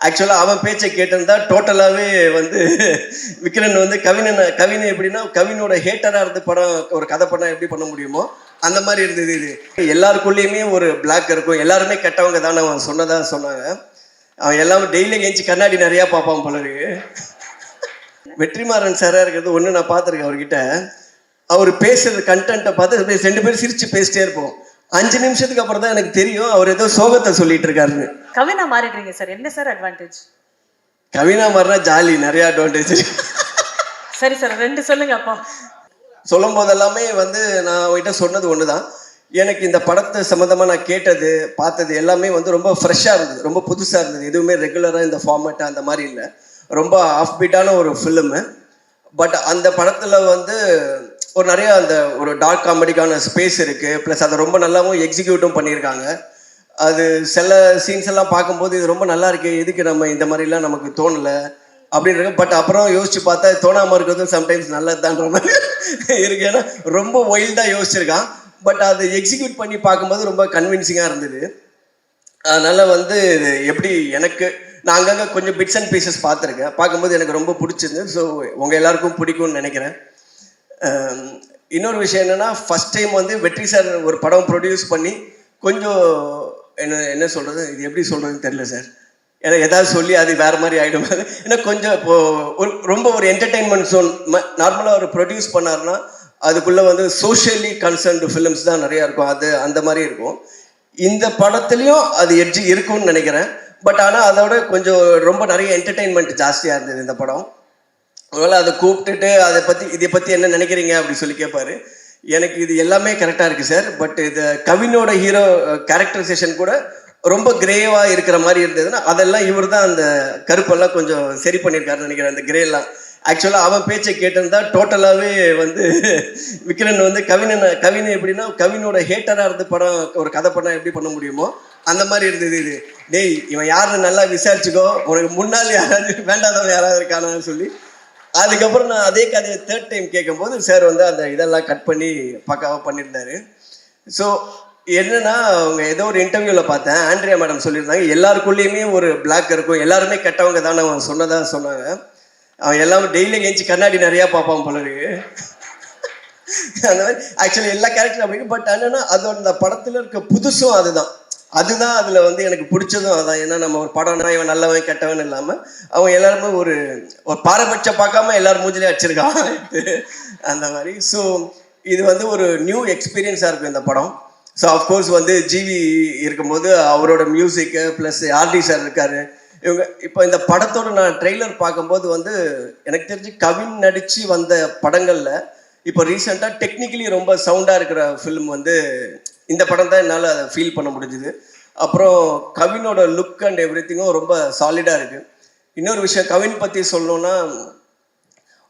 ஆக்சுவலாக அவன் பேச்சை கேட்டிருந்தா டோட்டலாகவே வந்து விக்ரன் வந்து கவினை எப்படின்னா கவினோட ஹேட்டராக இருந்து படம் ஒரு கதை படம் எப்படி பண்ண முடியுமோ அந்த மாதிரி இருந்தது. இது எல்லாருக்குள்ளேயுமே ஒரு பிளாக் இருக்கும், எல்லாருமே கெட்டவங்க தான் அவன் சொன்னாங்க. அவன் எல்லாமே டெய்லி எஞ்சி கண்ணாடி நிறையா பார்ப்பான் போல இருக்கு. வெற்றிமாறன் சாராக இருக்கிறது ஒன்று நான் பார்த்துருக்கேன் அவர்கிட்ட. அவர் பேசுறது கண்டென்ட்டை பார்த்து ரெண்டு பேரும் சிரிச்சு பேசிட்டே இருப்போம். 5 நிமிஷத்துக்கு அப்புறம் தான் எனக்கு தெரியும் அவர் ஏதோ சோகத்தை சொல்லிட்டு இருக்காருன்னு. கவினா மாறிடுறீங்க சார், என்ன சார் அட்வான்டேஜ்? கவினா மாறினா ஜாலி, நிறைய அட்வான்டேஜ். சரி சார், 2 சொல்லுங்க அப்போ. சொல்லும் போதெல்லாமே வந்து நான் அவங்ககிட்ட சொன்னது ஒன்று தான். எனக்கு இந்த படத்தை சம்மந்தமாக நான் கேட்டது பார்த்தது எல்லாமே வந்து ரொம்ப ஃப்ரெஷ்ஷாக இருந்தது, ரொம்ப புதுசாக இருந்தது. எதுவுமே ரெகுலராக இந்த ஃபார்மேட்டு அந்த மாதிரி இல்லை, ரொம்ப ஆஃப் பீட்டான ஒரு ஃபிலிமு. பட் அந்த படத்தில் வந்து ஒரு நிறைய அந்த ஒரு டார்க் காமெடிக்கான ஸ்பேஸ் இருக்குது. ப்ளஸ் அதை ரொம்ப நல்லாவும் எக்ஸிக்யூட்டும் பண்ணியிருக்காங்க. அது சில சீன்ஸ் எல்லாம் பார்க்கும்போது இது ரொம்ப நல்லா இருக்கு, எதுக்கு நம்ம இந்த மாதிரிலாம் நமக்கு தோணலை அப்படின்னு. பட் அப்புறம் யோசிச்சு பார்த்தா தோணாமல் இருக்கிறதும் சம்டைம்ஸ் நல்லது தான்ற மாதிரி இருக்கு. ஏன்னா ரொம்ப ஒயில்டாக யோசிச்சிருக்கான், பட் அதை எக்ஸிக்யூட் பண்ணி பார்க்கும்போது ரொம்ப கன்வின்சிங்காக இருந்தது. அதனால் வந்து எப்படி எனக்கு நான் அங்கங்கே கொஞ்சம் பிட்ஸ் அண்ட் பீசஸ் பார்த்துருக்கேன், பார்க்கும்போது எனக்கு ரொம்ப பிடிச்சிருந்து. ஸோ உங்கள் எல்லாருக்கும் பிடிக்கும்னு நினைக்கிறேன். இன்னொரு விஷயம் என்னென்னா, ஃபஸ்ட் டைம் வந்து வெற்றி சார் ஒரு படம் ப்ரொடியூஸ் பண்ணி கொஞ்சம் என்ன சொல்கிறது, இது எப்படி சொல்கிறதுன்னு தெரியல சார். ஏன்னா ஏதாவது சொல்லி அது வேறு மாதிரி ஆகிடும். ஏன்னா கொஞ்சம் இப்போது ரொம்ப ஒரு என்டர்டெயின்மெண்ட் ஜோன் நார்மலாக ஒரு ப்ரொடியூஸ் பண்ணாருன்னா அதுக்குள்ளே வந்து சோஷியலி கன்சர்ன்டு ஃபிலிம்ஸ் தான் நிறையா இருக்கும், அது அந்த மாதிரி இருக்கும். இந்த படத்துலேயும் அது எட்ஜி இருக்கும்னு நினைக்கிறேன். பட் ஆனால் அதோட கொஞ்சம் ரொம்ப நிறைய என்டர்டெயின்மெண்ட் ஜாஸ்தியாக இருந்தது இந்த படம். அதனால் அதை கூப்பிட்டுட்டு இதை பற்றி என்ன நினைக்கிறீங்க அப்படி சொல்லி கேட்பாரு. எனக்கு இது எல்லாமே கரெக்டாக இருக்குது சார், பட் இது கவினோட ஹீரோ கேரக்டரைசேஷன் கூட ரொம்ப கிரேவாக இருக்கிற மாதிரி இருந்ததுன்னா அதெல்லாம் இவர் தான் அந்த கருப்பெல்லாம் கொஞ்சம் சரி பண்ணியிருக்காருன்னு நினைக்கிறேன், அந்த கிரேலாம். ஆக்சுவலாக அவன் பேச்சை கேட்டிருந்தா டோட்டலாகவே வந்து விக்ரன் வந்து கவினை எப்படின்னா கவினோட ஹேட்டராக இருந்து படம் ஒரு கதை படம் எப்படி பண்ண முடியுமோ அந்த மாதிரி இருந்தது. இது டேய் இவன் யாருன்னு நல்லா விசாரிச்சுக்கோ, உனக்கு முன்னால் யாராவது வேண்டாதவன் யாராவது இருக்கானான்னு சொல்லி அதுக்கப்புறம் நான் அதே கதையை 3rd டைம் கேட்கும்போது சார் வந்து அந்த இதெல்லாம் கட் பண்ணி பக்காவாக பண்ணியிருந்தாரு. ஸோ என்னன்னா, அவங்க ஏதோ ஒரு இன்டர்வியூவில் பார்த்தேன், ஆண்ட்ரியா மேடம் சொல்லியிருந்தாங்க எல்லாருக்குள்ளேயுமே ஒரு பிளாக் இருக்கும், எல்லாருமே கெட்டவங்க தான் அவன் சொன்னாங்க. அவன் எல்லாமே டெய்லி எஞ்சி கண்ணாடி நிறையா பார்ப்பான் போல இருக்கு. அந்த மாதிரி ஆக்சுவலி எல்லா கேரக்டரும் அப்படி. பட் என்னன்னா அதோட அந்த படத்தில் இருக்க புதுசும் அதுதான் அதில் வந்து எனக்கு பிடிச்சதும் அதான். ஏன்னா நம்ம ஒரு படம்னா இவன் நல்லவன் கெட்டவன் இல்லாமல் அவங்க எல்லாருமே ஒரு பாரபட்சம் பார்க்காம எல்லாரும் மூஞ்சிலே அடிச்சிருக்கான் அந்த மாதிரி. ஸோ இது வந்து ஒரு நியூ எக்ஸ்பீரியன்ஸாக இருக்கும் இந்த படம். ஸோ அஃப்கோர்ஸ் வந்து ஜிவி இருக்கும்போது அவரோட மியூசிக்கு ப்ளஸ் ஆர்டி சார் இருக்கார். இவங்க இப்போ இந்த படத்தோட நான் ட்ரெய்லர் பார்க்கும்போது வந்து எனக்கு தெரிஞ்சு கவின் நடித்து வந்த படங்களில் இப்போ ரீசெண்டாக டெக்னிக்கலி ரொம்ப சவுண்டாக இருக்கிற ஃபிலிம் வந்து இந்த படம் தான் என்னால் அதை ஃபீல் பண்ண முடிஞ்சுது. அப்புறம் கவினோட லுக் அண்ட் எவ்ரிதிங்கும் ரொம்ப சாலிடாக இருக்குது. இன்னொரு விஷயம் கவின் பற்றி சொல்லணுன்னா,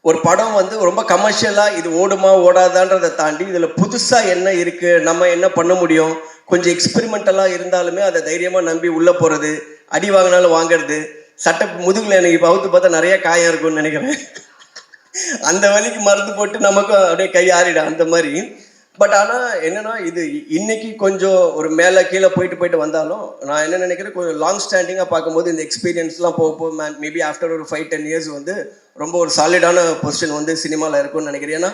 ஒரு படம் வந்து ரொம்ப கமர்ஷியலாக இது ஓடுமா ஓடாதான்றதை தாண்டி இதில் புதுசாக என்ன இருக்குது, நம்ம என்ன பண்ண முடியும், கொஞ்சம் எக்ஸ்பெரிமெண்டலாக இருந்தாலுமே அதை தைரியமாக நம்பி உள்ளே போகிறது, அடி வாங்கினாலும் வாங்கிறது, சட்டை முதுகில் எனக்கு இப்போ அவுத்து பார்த்தா நிறைய காயம் இருக்கும்னு நினைக்கிறேன். அந்த வலிக்கு மருந்து போட்டு நமக்கும் அப்படியே கை ஆறிடும் அந்த மாதிரி. பட் ஆனால் என்னென்னா இது இன்னைக்கு கொஞ்சம் ஒரு மேலே கீழே போயிட்டு வந்தாலும் நான் என்ன நினைக்கிறேன், கொஞ்சம் லாங் ஸ்டாண்டிங்காக பார்க்கும்போது இந்த எக்ஸ்பீரியன்ஸ்லாம் போக மேபி ஆஃப்டர் ஒரு 5-10 இயர்ஸ் வந்து ரொம்ப ஒரு சாலிடான பொசிஷன் வந்து சினிமாவில் இருக்கும்னு நினைக்கிறேன். ஏன்னா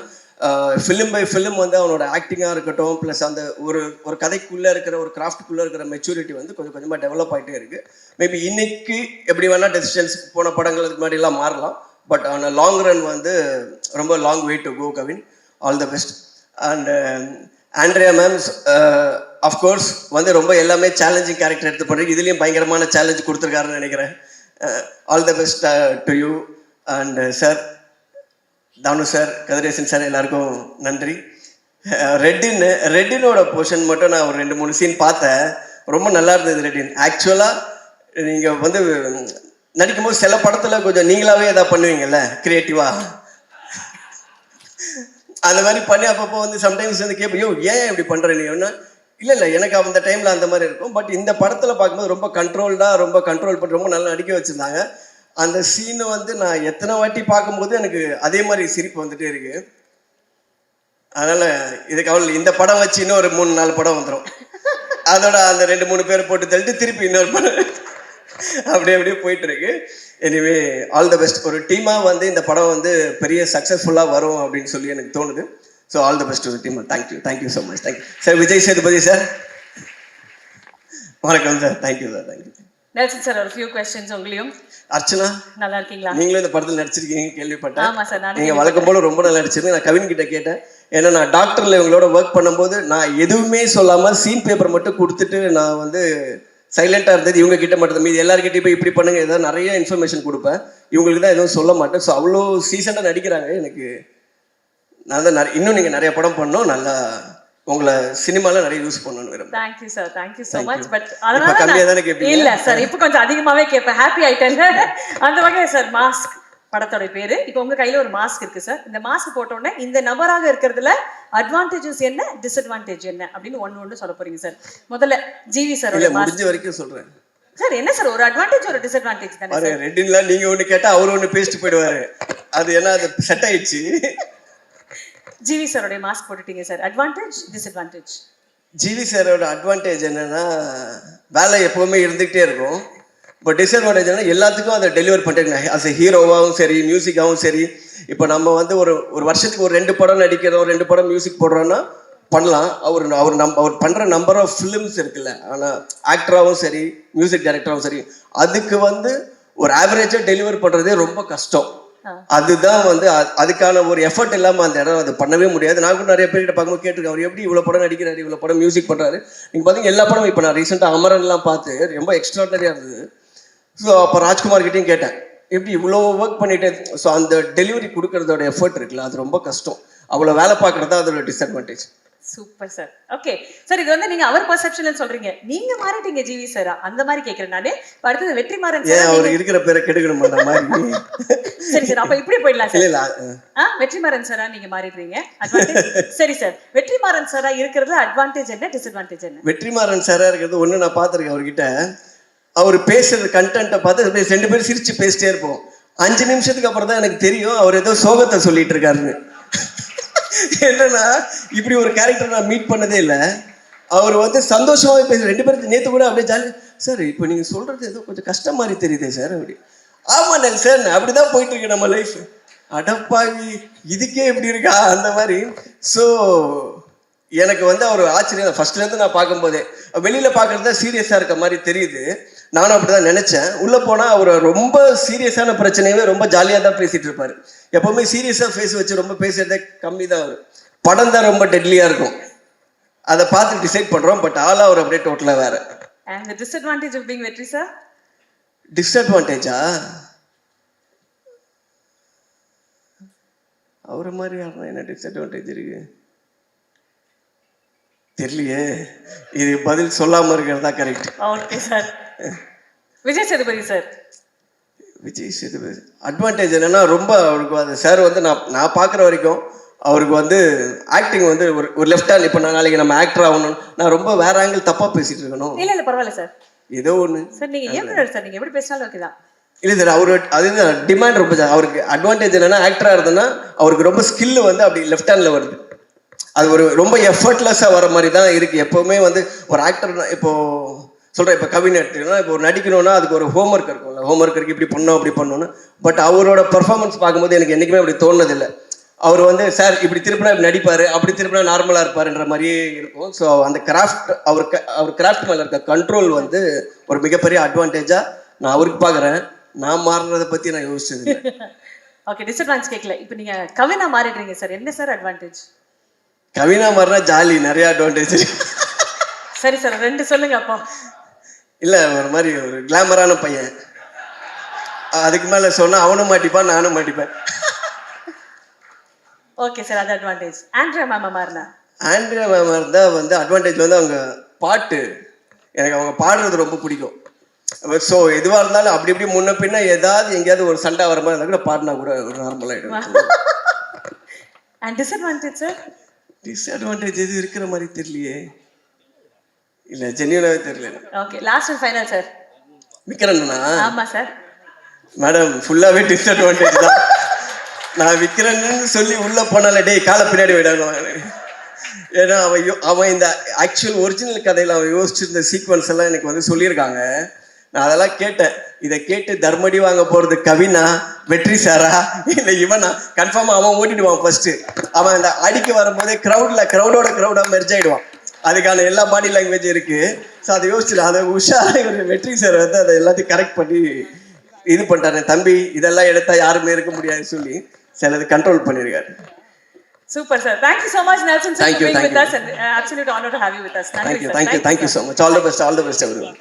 ஃபிலிம் பை ஃபிலிம் வந்து அவனோட ஆக்டிங்காக இருக்கட்டும், ப்ளஸ் அந்த ஒரு கதைக்குள்ளே இருக்கிற ஒரு கிராஃப்டுக்குள்ளே இருக்கிற மெச்சூரிட்டி வந்து கொஞ்சம் கொஞ்சமாக டெவலப் ஆகிட்டே இருக்குது. மேபி இன்னைக்கு எப்படி வேணால் டெசிஷன்ஸ் போன படங்களுக்கு முன்னாடிலாம் மாறலாம், பட் ஆன் லாங் ரன் வந்து ரொம்ப long way to go Kavin. All the best. And Andrea ma'am of course வந்து ரொம்ப எல்லாமே சேலஞ்சிங் கேரக்டர் எடுத்து பண்ணுறீங்க, இதுலேயும் பயங்கரமான சேலஞ்ச் கொடுத்துருக்காருன்னு நினைக்கிறேன். All the best to you. And sir Thanu sir, Kathiresan sir, எல்லாருக்கும் நன்றி. ரெட்டினோட போர்ஷன் மட்டும் நான் ஒரு 2-3 சீன் பார்த்தேன், ரொம்ப நல்லா இருந்தது ரெட்டின். ஆக்சுவலாக நீங்கள் வந்து நடிக்கும்போது சில படத்தில் கொஞ்சம் நீங்களாகவே எதாவது பண்ணுவீங்கல்ல க்ரியேட்டிவாக, அந்த மாதிரி பண்ணி அப்பப்போ வந்து சம்டைம்ஸ் வந்து கேட்போம், ஏன் இப்படி பண்ணுற நீ ஒன்று இல்லை எனக்கு அந்த டைமில் அந்த மாதிரி இருக்கும். பட் இந்த படத்தில் பார்க்கும்போது ரொம்ப கண்ட்ரோல் பண்ணி ரொம்ப நல்லா நடிக்க வச்சுருந்தாங்க. அந்த சீனை வந்து நான் எத்தனை வாட்டி பார்க்கும்போது எனக்கு அதே மாதிரி சிரிப்பு வந்துட்டே இருக்கு. அதனால் இதுக்கு அவள் இந்த படம் வச்சு இன்னும் ஒரு 3-4 படம் வந்துடும், அதோட அந்த 2-3 பேர் போட்டு தள்ளிட்டு திருப்பி இன்னொரு படம் அப்படியே அப்படியே போயிட்டு இருக்கு. Anyway all the best. ஒரு டீமாக வந்து இந்த படம் வந்து பெரிய சக்ஸஸ்ஃபுல்லாக வரும் அப்படின்னு சொல்லி எனக்கு தோணுது. ஸோ ஆல் த பெஸ்ட் ஒரு team. Thank you so much. Thank you sir. Vijay Sethupathi sir வணக்கம் sir. Thank you sir. Thank you. Nelson sir ஒரு ஃபியூ கொஸ்டின்ஸ் உங்களையும். அர்ச்சனா நல்லா இருக்கீங்களா? நீங்களும் இந்த படத்தில் நடிச்சிருக்கீங்க கேள்விப்பட்டேன். ஆமா சார். நீங்கள் வழக்கம் போல ரொம்ப நல்லா நடிச்சிருந்தேன். நான் கவின் கிட்ட கேட்டேன். ஏன்னா நான் டாக்டரில் இவங்களோட ஒர்க் பண்ணும்போது நான் எதுவுமே சொல்லாமல் சீன் பேப்பர் மட்டும் கொடுத்துட்டு நான் வந்து சைலண்டாக இருந்தது. இவங்க கிட்ட மட்டும் மீது எல்லாருக்கிட்டையும் போய் இப்படி பண்ணுங்க ஏதாவது நிறைய இன்ஃபர்மேஷன் கொடுப்பேன். இவங்களுக்கு தான் எதுவும் சொல்ல மாட்டேன். ஸோ அவ்வளோ சீசனாக நடிக்கிறாங்க. எனக்கு நான் தான் இன்னும் நீங்கள் நிறைய படம் பண்ணோம். நல்லா உங்களை சினிமாவில் நிறைய யூஸ் பண்ணணும்னு விரும்புகிறேன். Thank you sir. Thank you so much. But இப்போ அதனால கம்மியாக தானே கேட்பீங்க? இல்ல சார், இப்போ கொஞ்சம் அதிகமாவே கேட்பேன். ஹாப்பி ஆயிட்டேன் அந்த வகையில் சார். மாஸ்க் படத்தோட பேரு. இப்போ உங்க கையில ஒரு மாஸ்க் இருக்கு சார். இந்த மாஸ்க் போட்ட உடனே இந்த நபராக இருக்கிறதுல அட்வான்டேஜஸ் என்ன, டிஸ்அட்வான்டேஜ் என்ன அப்படின்னு ஒன்று சொல்ல போறீங்க சார். முதல்ல ஜிவி சார் முடிஞ்ச வரைக்கும் சொல்றேன் சார். என்ன சார் ஒரு அட்வான்டேஜ் ஒரு டிஸ்அட்வான்டேஜ் தானே சார்? ரெண்டுலாம் நீங்க ஒண்ணு கேட்டா அவர் ஒண்ணு பேசிட்டு போயிடுவாரு. அது என்ன அது செட் ஆயிடுச்சு. ஜிவி சாரோட மாஸ்க் போட்டுட்டீங்க சார். Advantage disadvantage? ஜிவி சாரோட அட்வான்டேஜ் என்னன்னா வேலை எப்பவுமே இருந்துகிட்டே இருக்கும். இப்போ டிஸ்அட்வான்டேஜ் என்ன எல்லாத்துக்கும் அதை டெலிவர் பண்ணிட்டேங்க. அஸ் எ ஹீரோவாகவும் சரி மியூசிக்காகவும் சரி. இப்போ நம்ம வந்து ஒரு வருஷத்துக்கு ஒரு 2 படம் நடிக்கிறோம், 2 படம் மியூசிக் போடுறோன்னா பண்ணலாம். அவர் பண்ணுற நம்பர் ஆஃப் ஃபிலிம்ஸ் இருக்குல்ல. ஆனால் ஆக்டராகவும் சரி மியூசிக் டைரக்டராகவும் சரி அதுக்கு வந்து ஒரு ஆவரேஜாக டெலிவர் பண்ணுறதே ரொம்ப கஷ்டம். அதுதான் வந்து அதுக்கான ஒரு எஃபர்ட் இல்லாமல் அந்த இடம் அது பண்ணவே முடியாது. நான் கூட நிறைய பேர்கிட்ட பார்க்கும்போது கேட்டிருக்கேன், அவர் எப்படி இவ்வளோ படம் நடிக்கிறாரு, இவ்வளோ படம் மியூசிக் பண்ணுறாரு. நீங்கள் பார்த்தீங்கன்னா எல்லா படமும் இப்போ நான் ரீசெண்டாக அமரன்லாம் பார்த்து ரொம்ப எக்ஸ்ட்ராடனரியாக இருந்தது. ஸோ அப்போ ராஜ்குமார் கிட்டையும் கேட்டேன், எப்படி இவ்வளோ ஒர்க் பண்ணிட்டு. ஸோ அந்த டெலிவரி கொடுக்கறதோட எஃபர்ட் இருக்குல்ல அது ரொம்ப கஷ்டம். அவ்வளோ வேலை பார்க்குறது தான் அதோட disadvantage. Super sir. Okay sir, இது வந்து நீங்க அவர் பெர்செப்ஷன்ல சொல்றீங்க, நீங்க மாறிட்டீங்க ஜிவி சாரா அந்த மாதிரி கேக்குறேன் நானு. அடுத்தது வெற்றிமாறன் சார். அவர் இருக்கிற பேரை கெடுக்கணும் அந்த மாதிரி. சரி சார், அப்ப இப்படி போயிடலாம் சார். வெற்றிமாறன் சாரா நீங்க மாறிடுறீங்க. அட்வான்டேஜ் சரி சார். வெற்றிமாறன் சாரா இருக்கிறதுல அட்வான்டேஜ் என்ன, டிஸ்அட்வான்டேஜ் என்ன? வெற்றிமாறன் சாரா இருக்கிறது ஒண்ணு நான் பார்த்திருக்கேன். அவர்கிட்ட அவர் பேசுற கண்டென்ட்டை பார்த்து 2 பேரும் சிரிச்சு பேசிட்டே இருப்போம். 5 நிமிஷத்துக்கு அப்புறம் தான் எனக்கு தெரியும் அவர் ஏதோ சோகத்தை சொல்லிட்டு இருக்காருன்னு. என்னன்னா இப்படி ஒரு கேரக்டர் நான் மீட் பண்ணதே இல்லை. அவர் வந்து சந்தோஷமாவே பேச 2 பேருக்கு நேற்று கூட அப்படியே ஜாலி சார் இப்போ நீங்க சொல்றது ஏதோ கொஞ்சம் கஷ்டம் மாதிரி தெரியுதே சார் அப்படி. ஆமா சார் அப்படிதான் போயிட்டு இருக்கு நம்ம லைஃப். அடப்பாவி இதுக்கே இப்படி இருக்கா அந்த மாதிரி. ஸோ எனக்கு வந்து அவர் ஆச்சரியம். ஃபர்ஸ்ட்லேருந்து நான் பார்க்கும்போதே வெளியில் பார்க்குறது தான் சீரியஸாக இருக்க மாதிரி தெரியுது. நானும் அப்படி தான் நினச்சேன். உள்ளே போனால் அவர் ரொம்ப சீரியஸான பிரச்சனையவே ரொம்ப ஜாலியாக தான் பேசிகிட்டு இருப்பார். எப்போவுமே சீரியஸாக ஃபேஸ் வச்சு ரொம்ப பேசுறதே கம்மி தான். அவர் படம் தான் ரொம்ப டெட்லியாக இருக்கும். அதை பார்த்து டிசைட் பண்ணுறோம். பட் ஆளாக அவர் அப்படியே டோட்டலாக வேறு. And the disadvantage of being வெற்றி சார்? டிஸ்அட்வான்டேஜா அவர் மாதிரி யாருன்னா என்ன டிஸ்அட்வான்டேஜ் இருக்கு தெரியலையே. இது பதில் சொல்லாம இருக்கிறதா correct. Okay sir. Vijay Sethupathi sir. Vijay Sethupathi advantage என்னன்னா ரொம்ப அவருக்கு அது சார் வந்து நான் பார்க்குற வரைக்கும் அவருக்கு வந்து ஆக்டிங் வந்து ஒரு லெஃப்ட் ஹேண்ட். இப்போ நான் நாளைக்கு நம்ம ஆக்டர் ஆகணும், நான் ரொம்ப வேற ஆங்கிள் தப்பா பேசிட்டு இருக்கணும். இல்ல பரவாயில்ல சார். ஏதோ ஒன்று சார் நீங்க இயக்குனர் சார், நீங்க எப்படி பேசினாலும் ஓகே தான். இல்லை சார் அவரு அதுதான் டிமாண்ட் ரொம்ப அவருக்கு. அட்வான்டேஜ் என்னன்னா ஆக்டராக இருந்ததுன்னா அவருக்கு ரொம்ப ஸ்கில் வந்து அப்படி லெஃப்ட் ஹேண்டில் வருது. அது ஒரு ரொம்ப எஃபர்ட்லெஸ்ஸாக வர மாதிரி தான் இருக்குது எப்போவுமே. வந்து ஒரு ஆக்டர் இப்போ சொல்கிறேன், இப்போ கவின் எடுத்துக்கிட்டோம்னா இப்போ ஒரு நடிக்கணும்னா அதுக்கு ஒரு ஹோம்ஒர்க் இருக்கும்ல. ஹோம்ஒர்க் இருக்குது, இப்படி பண்ணோம் அப்படி பண்ணணும்னு. பட் அவரோட பர்ஃபார்மன்ஸ் பார்க்கும்போது எனக்கு என்றைக்குமே அப்படி தோணுனதில்லை. அவர் வந்து சார் இப்படி திருப்பினா இப்படி நடிப்பார், அப்படி திருப்பினா நார்மலாக இருப்பாருன்ற மாதிரியே இருக்கும். ஸோ அந்த கிராஃப்ட் அவர் கிராஃப்ட் மேலே இருக்க கண்ட்ரோல் வந்து ஒரு மிகப்பெரிய அட்வான்டேஜாக நான் அவருக்கு பார்க்குறேன். நான் மாறுறதை பற்றி நான் யோசிச்சது. ஓகே டிஸ்அட்வான்டேஜ் கேட்கல. இப்போ நீங்கள் கவினா மாறிடுறீங்க சார், என்ன சார் அட்வான்டேஜ்? கவினா மாறினா ஜாலி, நிறைய அட்வான்டேஜ். சரி சார் 2 சொல்லுங்க அப்போ. இல்லை ஒரு மாதிரி ஒரு கிளாமரான பையன். அதுக்கு மேலே சொன்னால் அவனும் மாட்டிப்பான் நானும் மாட்டிப்பேன். ஓகே சார், அது அட்வான்டேஜ். ஆண்ட்ரியா மேம் மாறினா? ஆண்ட்ரியா மேம் இருந்தால் வந்து அட்வான்டேஜ் வந்து அவங்க பாட்டு, எனக்கு அவங்க பாடுறது ரொம்ப பிடிக்கும். ஸோ எதுவாக இருந்தாலும் அப்படி இப்படி முன்ன பின்ன ஏதாவது எங்கேயாவது ஒரு சண்டை வர மாதிரி இருந்தால் கூட பாடினா கூட ஒரு நார்மலாகிடும். And disadvantage sir? டிஸ்அட்வான்டேஜ் எது இருக்கிற மாதிரி தெரியலையே. இல்லை ஜென்யூனாகவே தெரியல. Okay last and final sir. விக்ரன்னா? ஆமாம் சார். மேடம் ஃபுல்லாகவே டிஸ்அட்வான்டேஜ் தான். நான் விக்ரன்னு சொல்லி உள்ளே போனால டேய் காலை பின்னாடி விடாங்க. ஏன்னா அவன் இந்த ஆக்சுவல் ஒரிஜினல் கதையில் அவன் யோசிச்சிருந்த சீக்வன்ஸ் எல்லாம் எனக்கு வந்து சொல்லியிருக்காங்க. நான் அதெல்லாம் கேட்டேன். இதை கேட்டு தர்மடி வாங்க போறது கவினா, வெற்றி சாரா, இல்லை இவனா? கன்ஃபார்மா அவன் ஓட்டிடுவான் ஃபர்ஸ்ட். அவன் அந்த அடிக்க வரும்போதே க்ரௌடோட மெர்ஜ் ஆயிடுவான். அதுக்கான எல்லா பாடி லாங்குவேஜ் இருக்கு. ஸோ அதை யோசிச்சுல அதை உஷாரா இவர் வெற்றி சார் வந்து அதை எல்லாத்தையும் கரெக்ட் பண்ணி இது பண்ணிட்டாரு. தம்பி இதெல்லாம் எடுத்தா யாருமே இருக்க முடியாதுன்னு சொல்லி சிலது கண்ட்ரோல் பண்ணியிருக்காரு. Super, sir. Thank you so much, Nelson, sir, Thank for you, being thank with you. us, and absolute honor to have you with us. Thank you so much. All the best everyone.